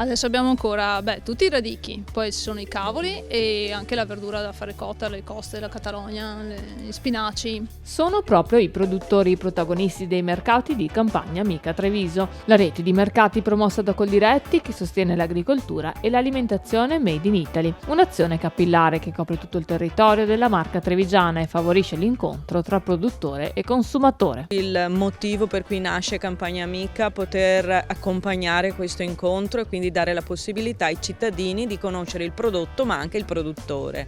Adesso abbiamo ancora tutti i radicchi, poi ci sono i cavoli e anche la verdura da fare cotta, le coste, la Catalogna, gli spinaci. Sono proprio i produttori i protagonisti dei mercati di Campagna Amica Treviso, la rete di mercati promossa da Coldiretti che sostiene l'agricoltura e l'alimentazione made in Italy, un'azione capillare che copre tutto il territorio della marca trevigiana e favorisce l'incontro tra produttore e consumatore. Il motivo per cui nasce Campagna Amica, poter accompagnare questo incontro e quindi dare la possibilità ai cittadini di conoscere il prodotto ma anche il produttore.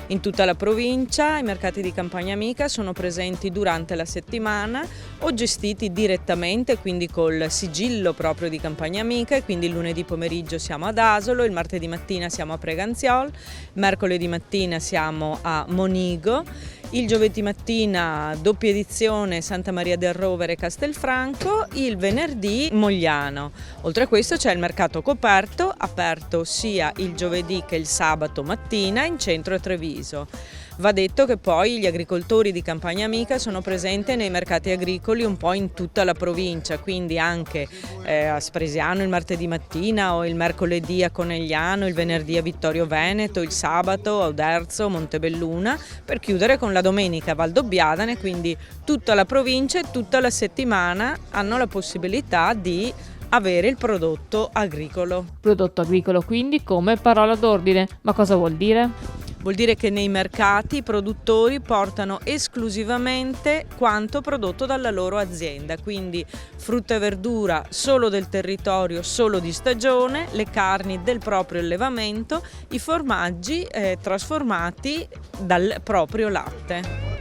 In tutta la provincia i mercati di Campagna Amica sono presenti durante la settimana o gestiti direttamente, quindi col sigillo proprio di Campagna Amica, e quindi il lunedì pomeriggio siamo ad Asolo, il martedì mattina siamo a Preganziol, mercoledì mattina siamo a Monigo, il giovedì mattina doppia edizione Santa Maria del Rovere e Castelfranco, il venerdì Mogliano. Oltre a questo c'è il mercato coperto, aperto sia il giovedì che il sabato mattina in centro a Treviso. Va detto che poi gli agricoltori di Campagna Amica sono presenti nei mercati agricoli un po' in tutta la provincia, quindi anche a Spresiano il martedì mattina o il mercoledì a Conegliano, il venerdì a Vittorio Veneto, il sabato a Oderzo, Montebelluna, per chiudere con la domenica a Valdobbiadene, quindi tutta la provincia e tutta la settimana hanno la possibilità di avere il prodotto agricolo. Prodotto agricolo quindi come parola d'ordine, ma cosa vuol dire? Vuol dire che nei mercati i produttori portano esclusivamente quanto prodotto dalla loro azienda, quindi frutta e verdura solo del territorio, solo di stagione, le carni del proprio allevamento, i formaggi trasformati dal proprio latte.